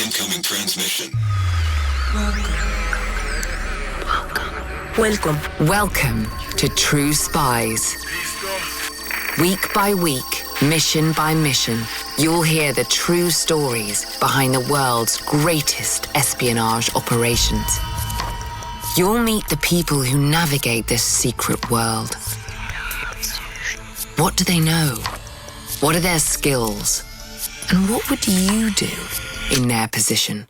Incoming transmission. Welcome to True Spies. Week by week, mission by mission, you'll hear the true stories behind the world's greatest espionage operations. You'll meet the people who navigate this secret world. What do they know? What are their skills? And what would you do in their position?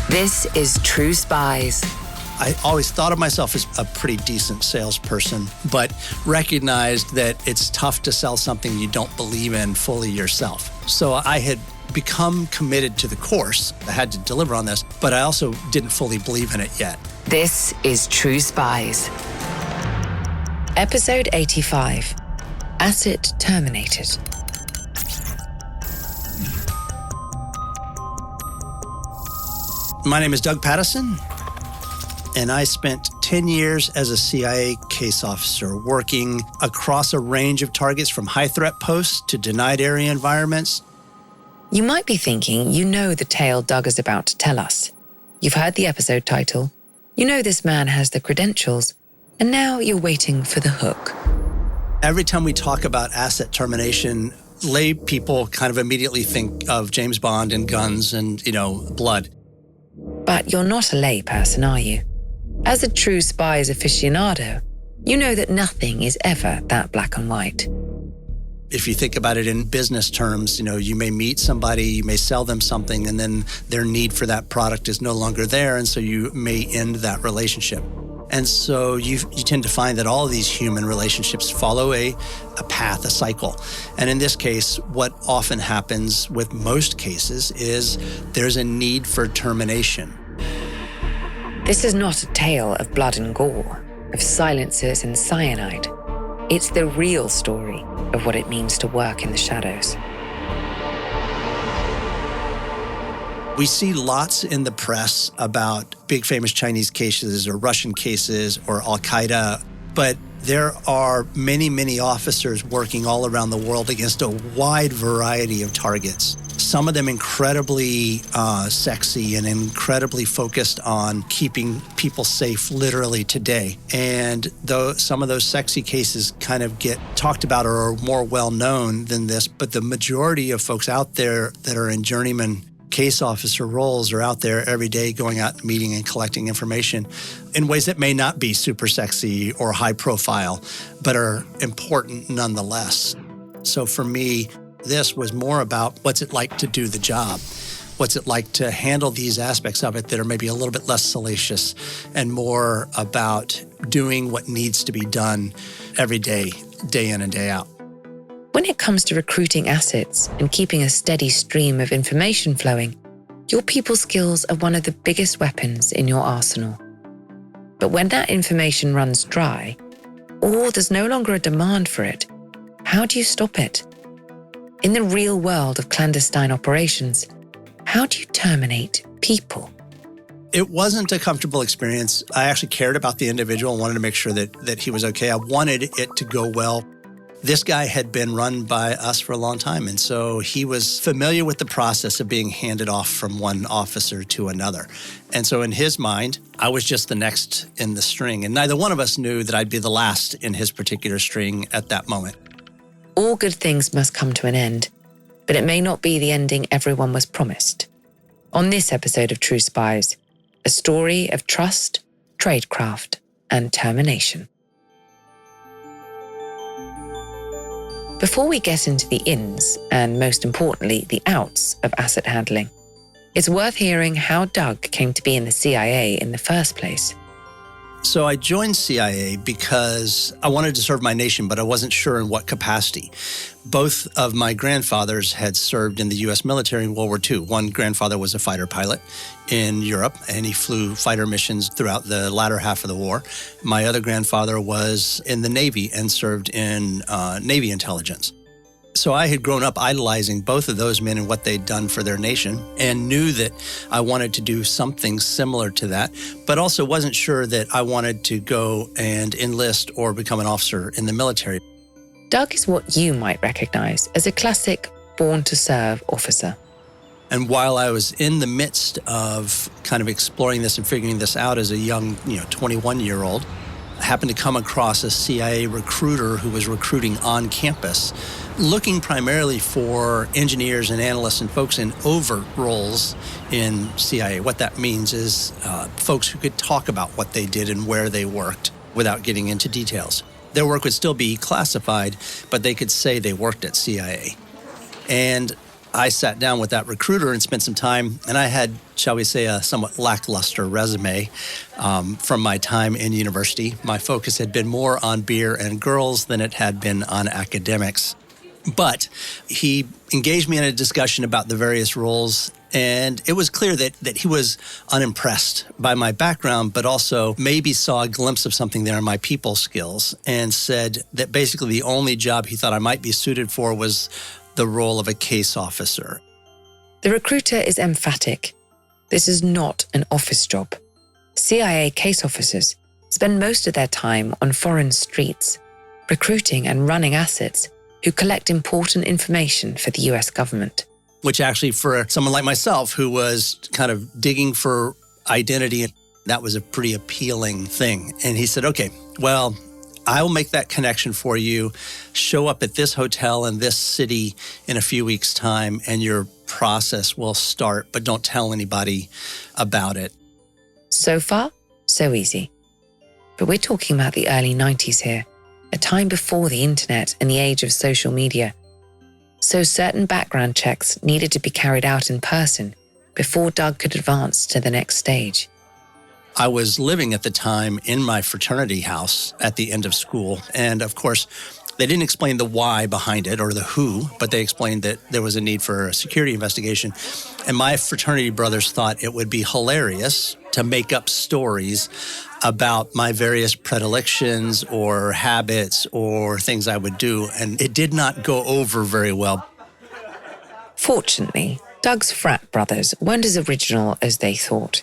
This is True Spies. I always thought of myself as a pretty decent salesperson, but recognized that it's tough to sell something you don't believe in fully yourself. So I had become committed to the course. I had to deliver on this, but I also didn't fully believe in it yet. This is True Spies. Episode 85, Asset Terminated. My name is Doug Pattison, and I spent 10 years as a CIA case officer working across a range of targets from high-threat posts to denied area environments. You might be thinking you know the tale Doug is about to tell us. You've heard the episode title, you know this man has the credentials, and now you're waiting for the hook. Every time we talk about asset termination, lay people kind of immediately think of James Bond and guns and, blood. But you're not a lay person, are you? As a True Spies aficionado, you know that nothing is ever that black and white. If you think about it in business terms, you may meet somebody, you may sell them something, and then their need for that product is no longer there, and so you may end that relationship. And so you tend to find that all of these human relationships follow a path, a cycle. And in this case, what often happens with most cases is there's a need for termination. This is not a tale of blood and gore, of silencers and cyanide. It's the real story of what it means to work in the shadows. We see lots in the press about big famous Chinese cases or Russian cases or Al-Qaeda, but there are many, many officers working all around the world against a wide variety of targets. Some of them incredibly sexy and incredibly focused on keeping people safe literally today. And though some of those sexy cases kind of get talked about or are more well-known than this, but the majority of folks out there that are in journeyman case officer roles are out there every day going out and meeting and collecting information in ways that may not be super sexy or high profile, but are important nonetheless. So for me, this was more about what's it like to do the job? What's it like to handle these aspects of it that are maybe a little bit less salacious and more about doing what needs to be done every day, day in and day out. When it comes to recruiting assets and keeping a steady stream of information flowing, your people skills are one of the biggest weapons in your arsenal. But when that information runs dry, or there's no longer a demand for it, how do you stop it? In the real world of clandestine operations, how do you terminate people? It wasn't a comfortable experience. I actually cared about the individual and wanted to make sure that he was okay. I wanted it to go well. This guy had been run by us for a long time, and so he was familiar with the process of being handed off from one officer to another. And so in his mind, I was just the next in the string, and neither one of us knew that I'd be the last in his particular string at that moment. All good things must come to an end, but it may not be the ending everyone was promised. On this episode of True Spies, a story of trust, tradecraft, and termination. Before we get into the ins, and most importantly, the outs of asset handling, it's worth hearing how Doug came to be in the CIA in the first place. So I joined CIA because I wanted to serve my nation, but I wasn't sure in what capacity. Both of my grandfathers had served in the U.S. military in World War II. One grandfather was a fighter pilot in Europe, and he flew fighter missions throughout the latter half of the war. My other grandfather was in the Navy and served in Navy intelligence. So I had grown up idolizing both of those men and what they'd done for their nation, and knew that I wanted to do something similar to that, but also wasn't sure that I wanted to go and enlist or become an officer in the military. Doug is what you might recognize as a classic born-to-serve officer. And while I was in the midst of kind of exploring this and figuring this out as a young, 21-year-old, I happened to come across a CIA recruiter who was recruiting on campus, looking primarily for engineers and analysts and folks in overt roles in CIA. What that means is folks who could talk about what they did and where they worked without getting into details. Their work would still be classified, but they could say they worked at CIA. And I sat down with that recruiter and spent some time, and I had, shall we say, a somewhat lackluster resume from my time in university. My focus had been more on beer and girls than it had been on academics. But he engaged me in a discussion about the various roles, and it was clear that he was unimpressed by my background, but also maybe saw a glimpse of something there in my people skills, and said that basically the only job he thought I might be suited for was the role of a case officer. The recruiter is emphatic. This is not an office job. CIA case officers spend most of their time on foreign streets, recruiting and running assets who collect important information for the US government. Which actually, for someone like myself who was kind of digging for identity, that was a pretty appealing thing. And he said, okay, well, I will make that connection for you. Show up at this hotel in this city in a few weeks' time, and your process will start, but don't tell anybody about it. So far, so easy. But we're talking about the early 90s here, a time before the internet and the age of social media. So certain background checks needed to be carried out in person before Doug could advance to the next stage. I was living at the time in my fraternity house at the end of school. And of course, they didn't explain the why behind it or the who, but they explained that there was a need for a security investigation. And my fraternity brothers thought it would be hilarious to make up stories about my various predilections or habits or things I would do. And it did not go over very well. Fortunately, Doug's frat brothers weren't as original as they thought.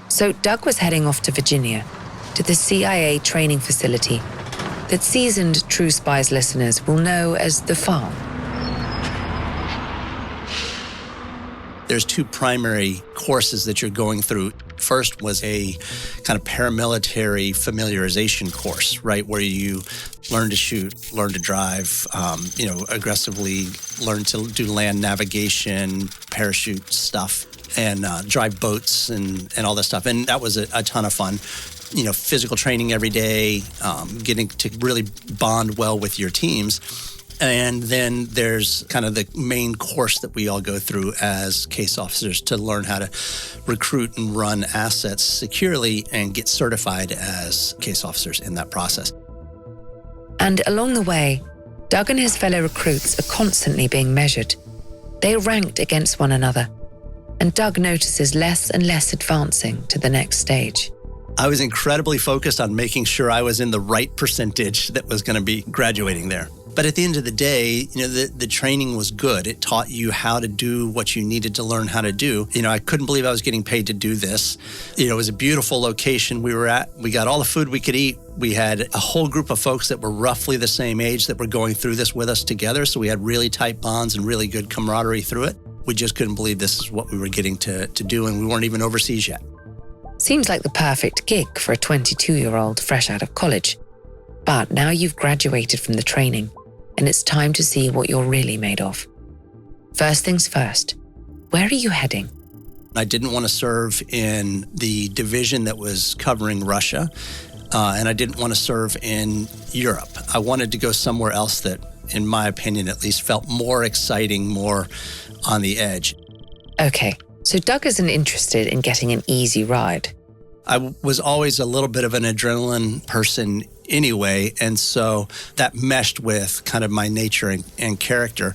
So Doug was heading off to Virginia, to the CIA training facility that seasoned True Spies listeners will know as the farm. There's two primary courses that you're going through. First was a kind of paramilitary familiarization course, right, where you learn to shoot, learn to drive, aggressively learn to do land navigation, parachute stuff, and drive boats and all that stuff. And that was a ton of fun. Physical training every day, getting to really bond well with your teams. And then there's kind of the main course that we all go through as case officers to learn how to recruit and run assets securely and get certified as case officers in that process. And along the way, Doug and his fellow recruits are constantly being measured. They are ranked against one another, and Doug notices less and less advancing to the next stage. I was incredibly focused on making sure I was in the right percentage that was going to be graduating there. But at the end of the day, the training was good. It taught you how to do what you needed to learn how to do. I couldn't believe I was getting paid to do this. It was a beautiful location we were at. We got all the food we could eat. We had a whole group of folks that were roughly the same age that were going through this with us together. So we had really tight bonds and really good camaraderie through it. We just couldn't believe this is what we were getting to do, and we weren't even overseas yet. Seems like the perfect gig for a 22-year-old fresh out of college. But now you've graduated from the training, and it's time to see what you're really made of. First things first, where are you heading? I didn't want to serve in the division that was covering Russia, and I didn't want to serve in Europe. I wanted to go somewhere else that, in my opinion at least, felt more exciting, more on the edge. Okay, so Doug isn't interested in getting an easy ride. I was always a little bit of an adrenaline person anyway, and so that meshed with kind of my nature and character.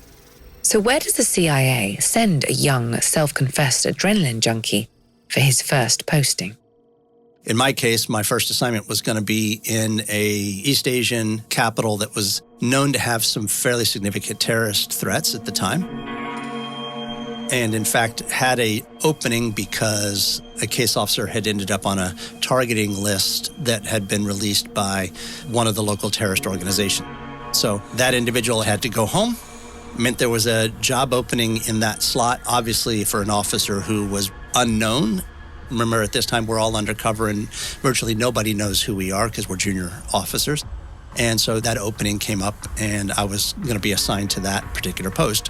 So where does the CIA send a young, self-confessed adrenaline junkie for his first posting? In my case, my first assignment was going to be in a East Asian capital that was known to have some fairly significant terrorist threats at the time. And in fact, had a opening because a case officer had ended up on a targeting list that had been released by one of the local terrorist organizations. So that individual had to go home, meant there was a job opening in that slot, obviously for an officer who was unknown. Remember, at this time, we're all undercover and virtually nobody knows who we are because we're junior officers. And so that opening came up and I was going to be assigned to that particular post.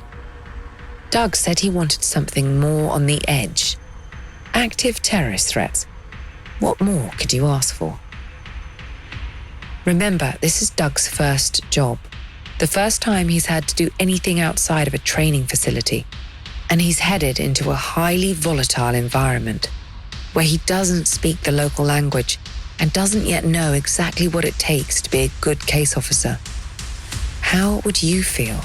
Doug said he wanted something more on the edge. Active terrorist threats. What more could you ask for? Remember, this is Doug's first job. The first time he's had to do anything outside of a training facility. And he's headed into a highly volatile environment where he doesn't speak the local language and doesn't yet know exactly what it takes to be a good case officer. How would you feel?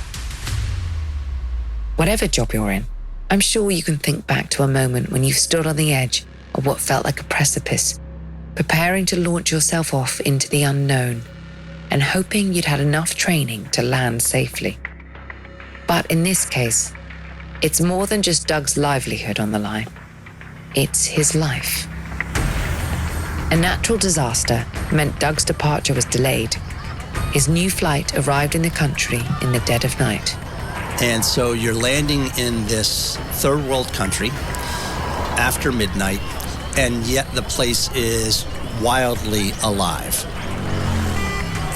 Whatever job you're in, I'm sure you can think back to a moment when you stood on the edge of what felt like a precipice, preparing to launch yourself off into the unknown and hoping you'd had enough training to land safely. But in this case, it's more than just Doug's livelihood on the line. It's his life. A natural disaster meant Doug's departure was delayed. His new flight arrived in the country in the dead of night. And so you're landing in this third world country after midnight, and yet the place is wildly alive.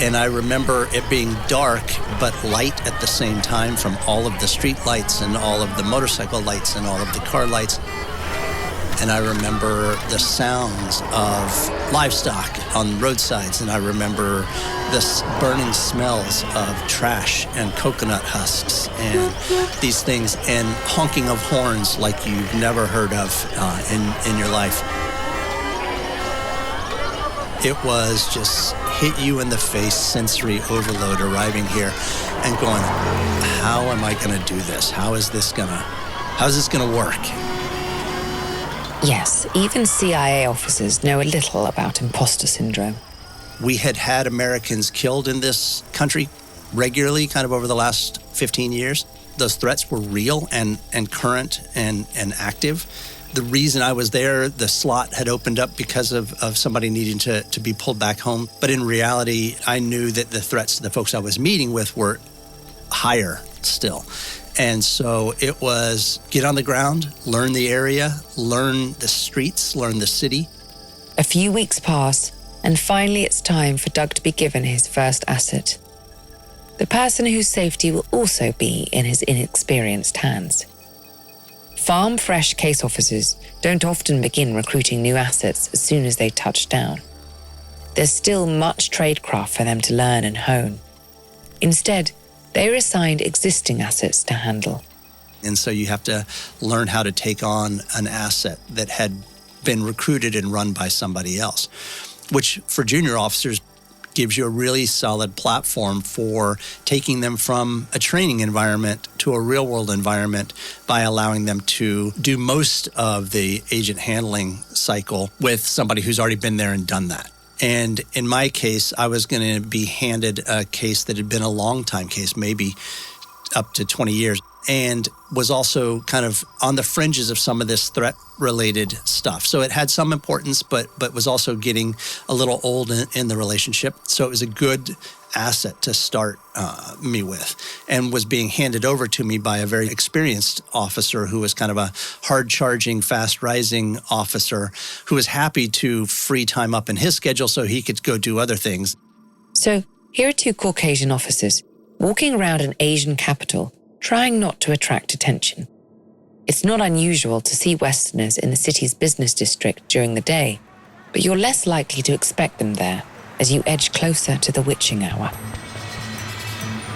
And I remember it being dark but light at the same time from all of the street lights and all of the motorcycle lights and all of the car lights. And I remember the sounds of livestock on roadsides, and I remember the burning smells of trash and coconut husks and these things, and honking of horns like you've never heard of in your life. It was just hit you in the face, sensory overload arriving here and going, how am I going to do this? How is this going to work? Yes, even CIA officers know a little about imposter syndrome. We had Americans killed in this country regularly, kind of over the last 15 years. Those threats were real and current and active. The reason I was there, the slot had opened up because of somebody needing to be pulled back home. But in reality, I knew that the threats to the folks I was meeting with were higher still. And so it was get on the ground, learn the area, learn the streets, learn the city. A few weeks pass, and finally it's time for Doug to be given his first asset. The person whose safety will also be in his inexperienced hands. Farm fresh case officers don't often begin recruiting new assets as soon as they touch down. There's still much tradecraft for them to learn and hone. Instead, they are assigned existing assets to handle. And so you have to learn how to take on an asset that had been recruited and run by somebody else, which for junior officers gives you a really solid platform for taking them from a training environment to a real-world environment by allowing them to do most of the agent handling cycle with somebody who's already been there and done that. And in my case, I was going to be handed a case that had been a long time case, maybe up to 20 years, and was also kind of on the fringes of some of this threat-related stuff. So it had some importance, but was also getting a little old in the relationship. So it was a good asset to start me with, and was being handed over to me by a very experienced officer who was kind of a hard-charging, fast-rising officer who was happy to free time up in his schedule so he could go do other things. So here are two Caucasian officers walking around an Asian capital, trying not to attract attention. It's not unusual to see Westerners in the city's business district during the day, but you're less likely to expect them there as you edge closer to the witching hour.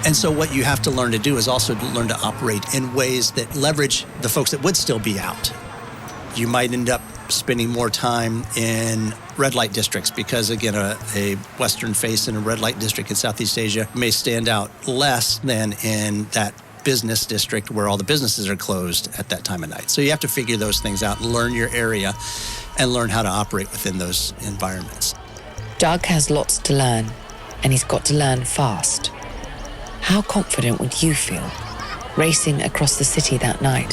And so what you have to learn to do is also to learn to operate in ways that leverage the folks that would still be out. You might end up spending more time in red light districts because, again, a Western face in a red light district in Southeast Asia may stand out less than in that business district where all the businesses are closed at that time of night. So you have to figure those things out, learn your area, and learn how to operate within those environments. Doug has lots to learn, and he's got to learn fast. How confident would you feel racing across the city that night?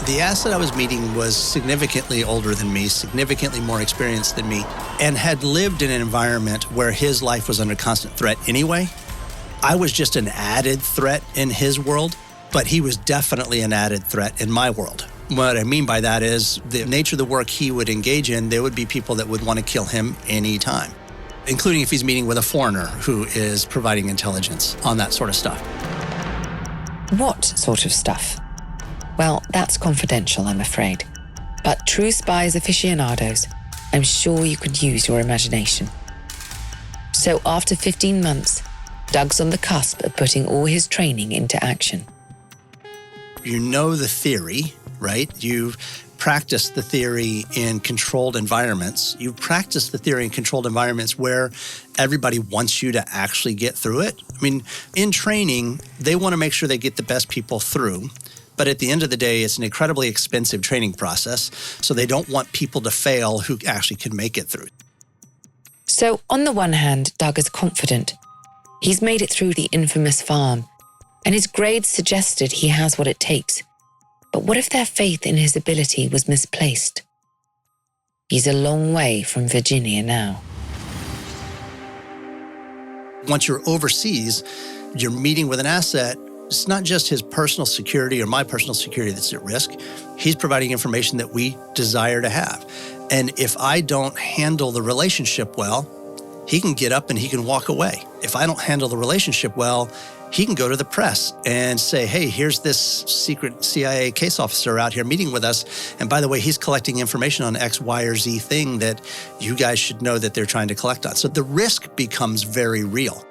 The asset I was meeting was significantly older than me, significantly more experienced than me, and had lived in an environment where his life was under constant threat anyway. I was just an added threat in his world, but he was definitely an added threat in my world. What I mean by that is the nature of the work he would engage in, there would be people that would want to kill him anytime, including if he's meeting with a foreigner who is providing intelligence on that sort of stuff. What sort of stuff? Well, that's confidential, I'm afraid. But True Spies aficionados, I'm sure you could use your imagination. So after 15 months, Doug's on the cusp of putting all his training into action. You know the theory, right? You've practiced the theory in controlled environments. You've practiced the theory in controlled environments where everybody wants you to actually get through it. I mean, in training, they want to make sure they get the best people through. But at the end of the day, it's an incredibly expensive training process. So they don't want people to fail who actually can make it through. So on the one hand, Doug is confident. He's made it through the infamous farm, and his grades suggested he has what it takes. But what if their faith in his ability was misplaced? He's a long way from Virginia now. Once you're overseas, you're meeting with an asset. It's not just his personal security or my personal security that's at risk. He's providing information that we desire to have. And if I don't handle the relationship well, he can get up and he can walk away. If I don't handle the relationship well, he can go to the press and say, hey, here's this secret CIA case officer out here meeting with us. And by the way, he's collecting information on X, Y, or Z thing that you guys should know that they're trying to collect on. So the risk becomes very real.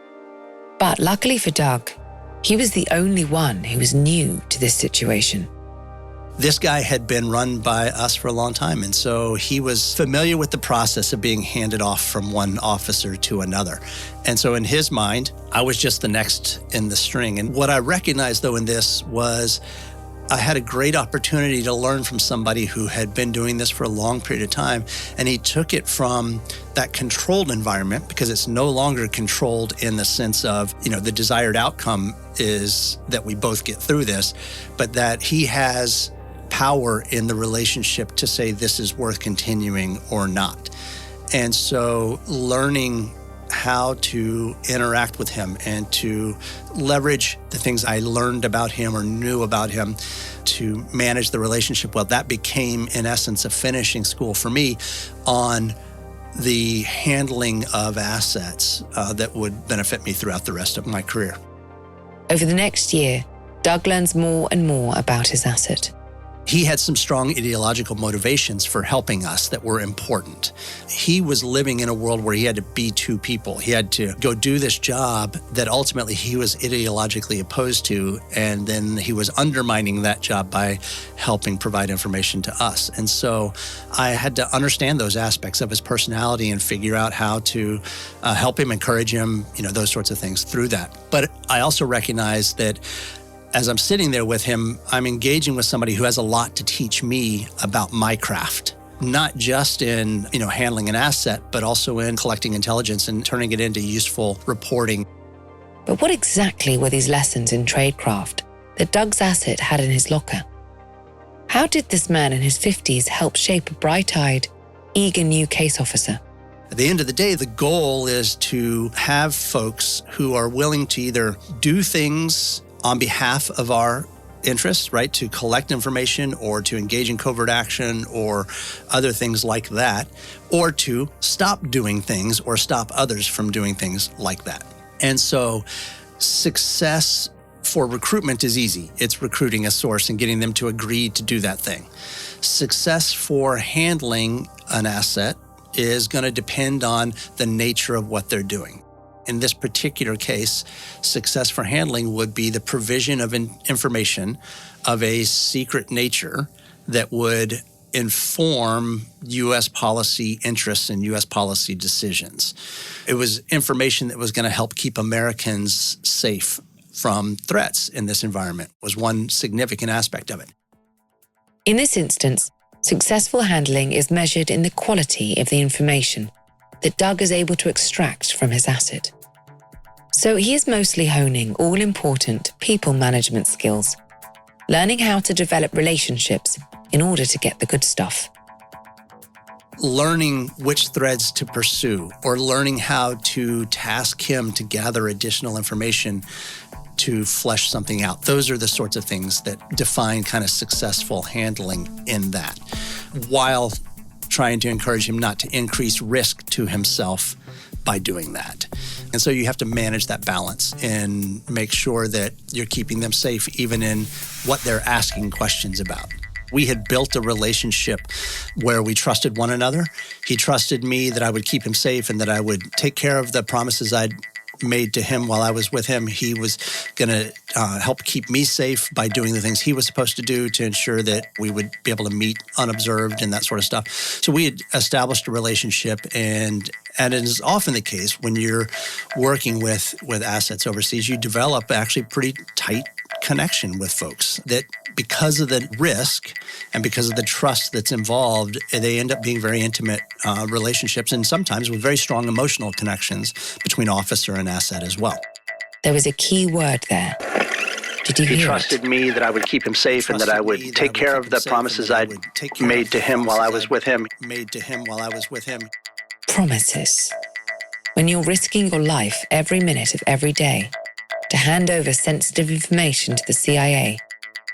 But luckily for Doug, he was the only one who was new to this situation. This guy had been run by us for a long time, and so he was familiar with the process of being handed off from one officer to another. And so in his mind, I was just the next in the string. And what I recognized, though, in this was I had a great opportunity to learn from somebody who had been doing this for a long period of time, and he took it from that controlled environment, because it's no longer controlled in the sense of, the desired outcome is that we both get through this, but that he has power in the relationship to say this is worth continuing or not. And so learning how to interact with him and to leverage the things I learned about him or knew about him to manage the relationship well, that became, in essence, a finishing school for me on the handling of assets that would benefit me throughout the rest of my career. Over the next year, Doug learns more and more about his asset. He had some strong ideological motivations for helping us that were important. He was living in a world where he had to be two people. He had to go do this job that ultimately he was ideologically opposed to, and then he was undermining that job by helping provide information to us. And so I had to understand those aspects of his personality and figure out how to help him, encourage him, those sorts of things through that. But I also recognized that as I'm sitting there with him, I'm engaging with somebody who has a lot to teach me about my craft, not just in, handling an asset, but also in collecting intelligence and turning it into useful reporting. But what exactly were these lessons in tradecraft that Doug's asset had in his locker? How did this man in his 50s help shape a bright-eyed, eager new case officer? At the end of the day, the goal is to have folks who are willing to either do things on behalf of our interests, right, to collect information or to engage in covert action or other things like that, or to stop doing things or stop others from doing things like that. And so success for recruitment is easy. It's recruiting a source and getting them to agree to do that thing. Success for handling an asset is going to depend on the nature of what they're doing. In this particular case, success for handling would be the provision of information of a secret nature that would inform U.S. policy interests and U.S. policy decisions. It was information that was going to help keep Americans safe from threats in this environment, was one significant aspect of it. In this instance, successful handling is measured in the quality of the information that Doug is able to extract from his asset. So he is mostly honing all-important people management skills, learning how to develop relationships in order to get the good stuff. learning which threads to pursue or learning how to task him to gather additional information to flesh something out. Those are the sorts of things that define kind of successful handling in that, while trying to encourage him not to increase risk to himself by doing that. And so you have to manage that balance and make sure that you're keeping them safe even in what they're asking questions about. We had built a relationship where we trusted one another. He trusted me that I would keep him safe and that I would take care of the promises I'd made to him while I was with him. He was going to help keep me safe by doing the things he was supposed to do to ensure that we would be able to meet unobserved and that sort of stuff. So we had established a relationship, and it is often the case when you're working with assets overseas, you develop actually pretty tight connection with folks that, because of the risk and because of the trust that's involved, they end up being very intimate relationships, and sometimes with very strong emotional connections between officer and asset as well. There was a key word there. Did you hear it? He trusted me that I would keep him safe and that I would take care of the promises I'd made to him while I was with him. Promises. When you're risking your life every minute of every day to hand over sensitive information to the CIA,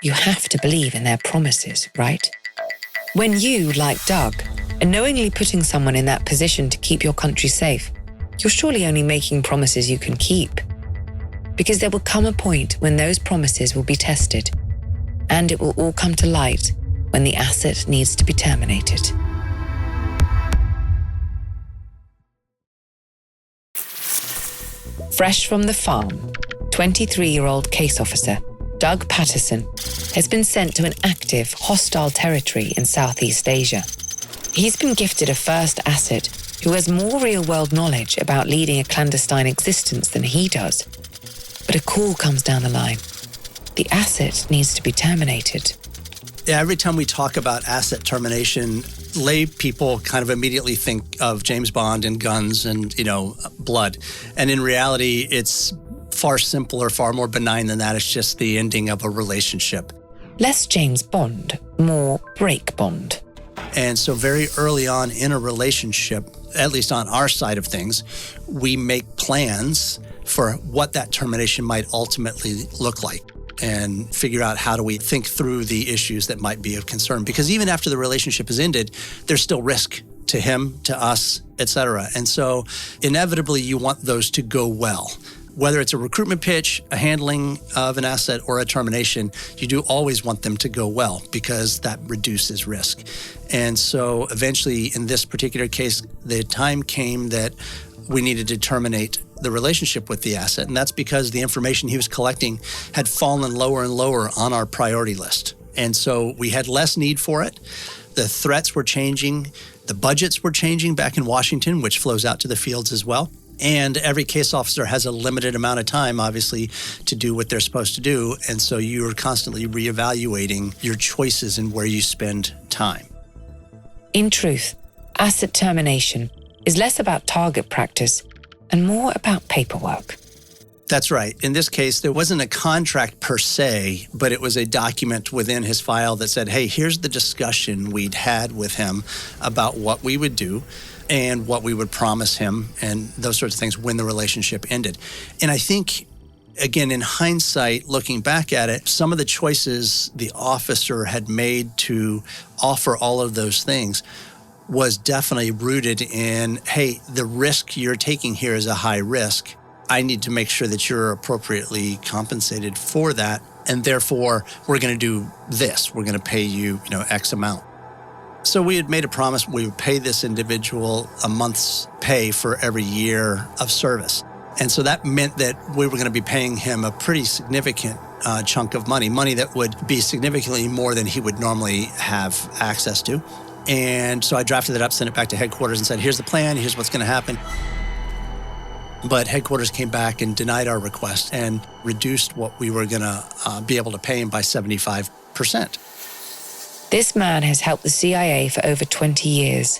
you have to believe in their promises, right? When you, like Doug, are knowingly putting someone in that position to keep your country safe, you're surely only making promises you can keep. Because there will come a point when those promises will be tested, and it will all come to light when the asset needs to be terminated. Fresh from the farm, 23-year-old case officer Doug Patterson has been sent to an active, hostile territory in Southeast Asia. He's been gifted a first asset who has more real-world knowledge about leading a clandestine existence than he does. But a call comes down the line. The asset needs to be terminated. Yeah, every time we talk about asset termination, lay people kind of immediately think of James Bond and guns and, blood. And in reality, it's far simpler, far more benign than that. It's just the ending of a relationship. Less James Bond, more break bond. And so very early on in a relationship, at least on our side of things, we make plans for what that termination might ultimately look like and figure out how do we think through the issues that might be of concern. Because even after the relationship is ended, there's still risk to him, to us, et cetera. And so inevitably you want those to go well. Whether it's a recruitment pitch, a handling of an asset, or a termination, you do always want them to go well because that reduces risk. And so eventually, in this particular case, the time came that we needed to terminate the relationship with the asset. And that's because the information he was collecting had fallen lower and lower on our priority list. And so we had less need for it. The threats were changing. The budgets were changing back in Washington, which flows out to the fields as well. And every case officer has a limited amount of time, obviously, to do what they're supposed to do. And so you're constantly reevaluating your choices and where you spend time. In truth, asset termination is less about target practice and more about paperwork. That's right. In this case, there wasn't a contract per se, but it was a document within his file that said, hey, here's the discussion we'd had with him about what we would do and what we would promise him and those sorts of things when the relationship ended. And I think, again, in hindsight, looking back at it, some of the choices the officer had made to offer all of those things was definitely rooted in, hey, the risk you're taking here is a high risk. I need to make sure that you're appropriately compensated for that. And therefore, we're going to do this. We're going to pay you, X amount. So we had made a promise we would pay this individual a month's pay for every year of service. And so that meant that we were going to be paying him a pretty significant chunk of money that would be significantly more than he would normally have access to. And so I drafted it up, sent it back to headquarters and said, here's the plan, here's what's going to happen. But headquarters came back and denied our request and reduced what we were going to be able to pay him by 75%. This man has helped the CIA for over 20 years.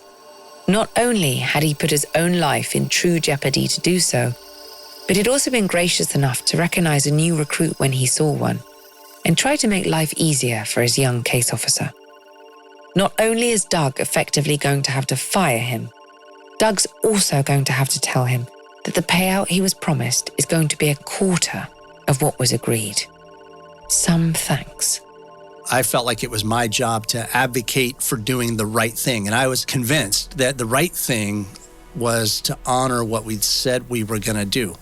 Not only had he put his own life in true jeopardy to do so, but he'd also been gracious enough to recognize a new recruit when he saw one and try to make life easier for his young case officer. Not only is Doug effectively going to have to fire him, Doug's also going to have to tell him that the payout he was promised is going to be a quarter of what was agreed. Some thanks. I felt like it was my job to advocate for doing the right thing. And I was convinced that the right thing was to honor what we'd said we were going to do.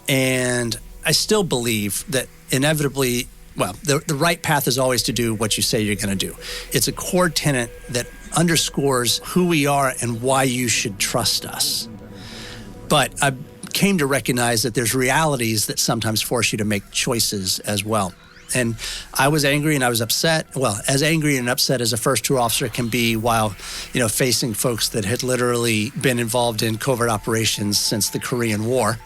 And I still believe that inevitably, the right path is always to do what you say you're going to do. It's a core tenet that underscores who we are and why you should trust us. But I came to recognize that there's realities that sometimes force you to make choices as well. And I was angry and I was upset. Well, as angry and upset as a first tour officer can be while, facing folks that had literally been involved in covert operations since the Korean War.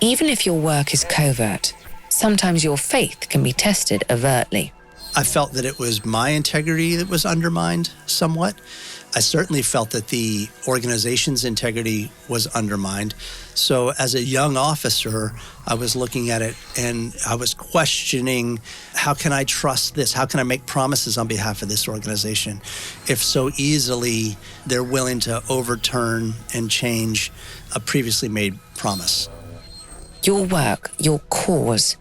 Even if your work is covert, sometimes your faith can be tested overtly. I felt that it was my integrity that was undermined somewhat. I certainly felt that the organization's integrity was undermined. So as a young officer, I was looking at it and I was questioning, how can I trust this? How can I make promises on behalf of this organization if so easily they're willing to overturn and change a previously made promise? Your work, your cause,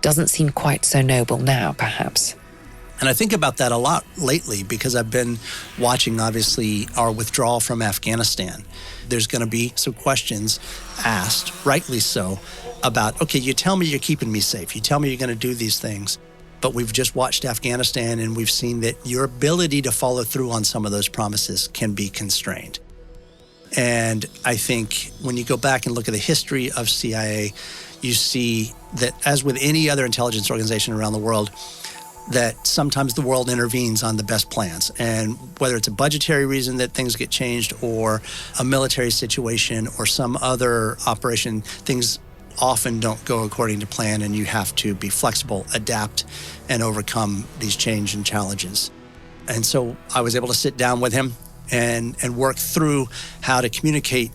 doesn't seem quite so noble now, perhaps. And I think about that a lot lately because I've been watching, obviously, our withdrawal from Afghanistan. There's going to be some questions asked, rightly so, about, okay, you tell me you're keeping me safe. You tell me you're going to do these things. But we've just watched Afghanistan and we've seen that your ability to follow through on some of those promises can be constrained. And I think when you go back and look at the history of CIA, you see that as with any other intelligence organization around the world, that sometimes the world intervenes on the best plans. And whether it's a budgetary reason that things get changed or a military situation or some other operation, things often don't go according to plan and you have to be flexible, adapt, and overcome these change and challenges. And so I was able to sit down with him and work through how to communicate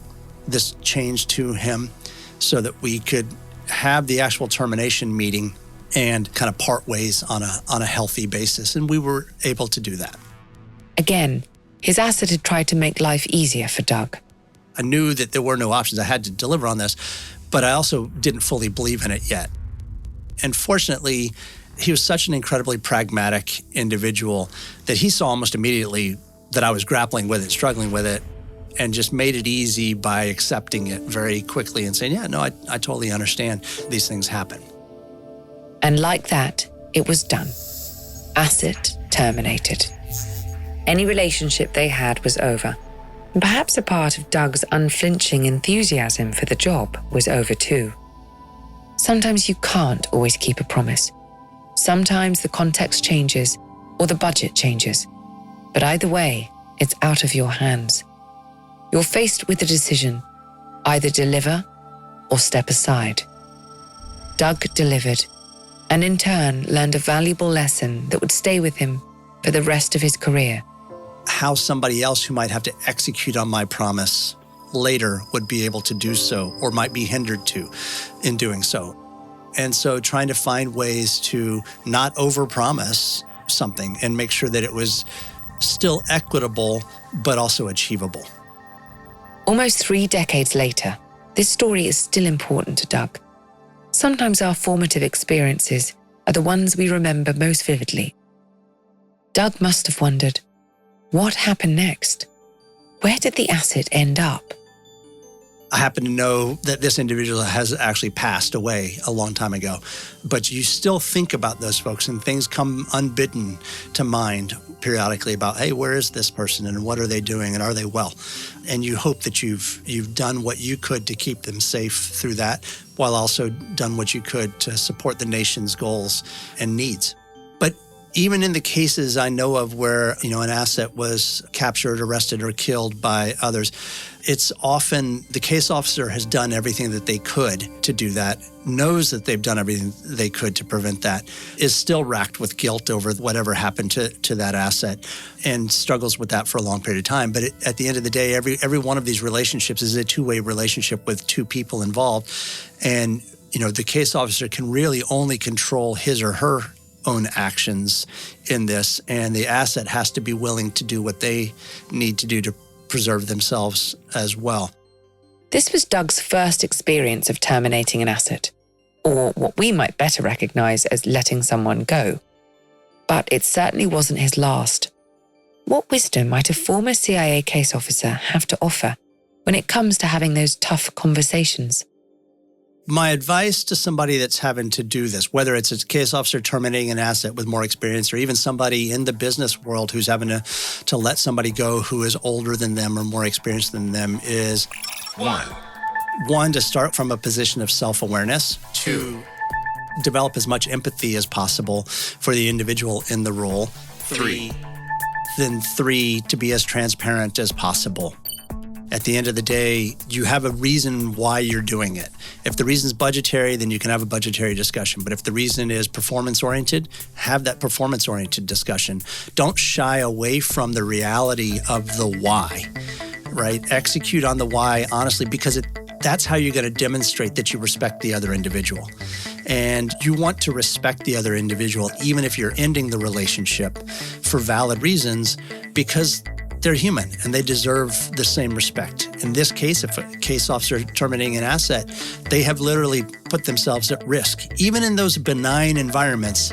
this change to him so that we could have the actual termination meeting and kind of part ways on a healthy basis. And we were able to do that. Again, his asset had tried to make life easier for Doug. I knew that there were no options. I had to deliver on this, but I also didn't fully believe in it yet. And fortunately, he was such an incredibly pragmatic individual that he saw almost immediately that I was grappling with it, struggling with it, and just made it easy by accepting it very quickly and saying, yeah, no, I totally understand. These things happen. And like that, it was done. Asset terminated. Any relationship they had was over. And perhaps a part of Doug's unflinching enthusiasm for the job was over too. Sometimes you can't always keep a promise. Sometimes the context changes or the budget changes. But either way, it's out of your hands. You're faced with a decision, either deliver or step aside. Doug delivered, and in turn learned a valuable lesson that would stay with him for the rest of his career. How somebody else who might have to execute on my promise later would be able to do so or might be hindered to in doing so. And so trying to find ways to not overpromise something and make sure that it was still equitable, but also achievable. Almost 3 decades later, this story is still important to Doug. Sometimes our formative experiences are the ones we remember most vividly. Doug must have wondered, what happened next? Where did the asset end up? I happen to know that this individual has actually passed away a long time ago, but you still think about those folks and things come unbidden to mind periodically about, hey, where is this person and what are they doing and are they well? And you hope that you've done what you could to keep them safe through that, while also done what you could to support the nation's goals and needs. But even in the cases I know of where, an asset was captured, arrested, or killed by others, it's often the case officer has done everything that they could to do that, knows that they've done everything they could to prevent that, is still racked with guilt over whatever happened to that asset and struggles with that for a long period of time. But at the end of the day, every one of these relationships is a two-way relationship with two people involved. And, the case officer can really only control his or her own actions in this, and the asset has to be willing to do what they need to do to preserve themselves as well. This was Doug's first experience of terminating an asset, or what we might better recognize as letting someone go. But it certainly wasn't his last. What wisdom might a former CIA case officer have to offer when it comes to having those tough conversations? My advice to somebody that's having to do this, whether it's a case officer terminating an asset with more experience, or even somebody in the business world who's having to let somebody go who is older than them or more experienced than them, is one, to start from a position of self-awareness. Two, develop as much empathy as possible for the individual in the role. Three, to be as transparent as possible. At the end of the day, you have a reason why you're doing it. If the reason is budgetary, then you can have a budgetary discussion. But if the reason is performance-oriented, have that performance-oriented discussion. Don't shy away from the reality of the why, right? Execute on the why honestly, because that's how you're going to demonstrate that you respect the other individual. And you want to respect the other individual, even if you're ending the relationship for valid reasons, because they're human and they deserve the same respect. In this case, if a case officer is terminating an asset, they have literally put themselves at risk. Even in those benign environments,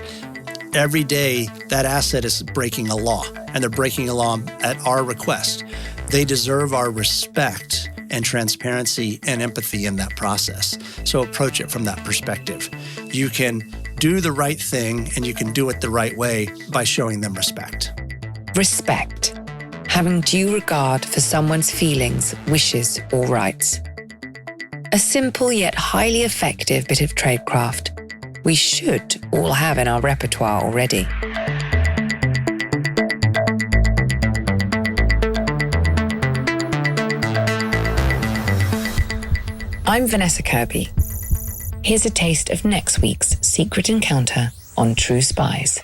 every day that asset is breaking a law, and they're breaking a law at our request. They deserve our respect and transparency and empathy in that process. So approach it from that perspective. You can do the right thing and you can do it the right way by showing them respect. Respect. Having due regard for someone's feelings, wishes, or rights. A simple yet highly effective bit of tradecraft we should all have in our repertoire already. I'm Vanessa Kirby. Here's a taste of next week's secret encounter on True Spies.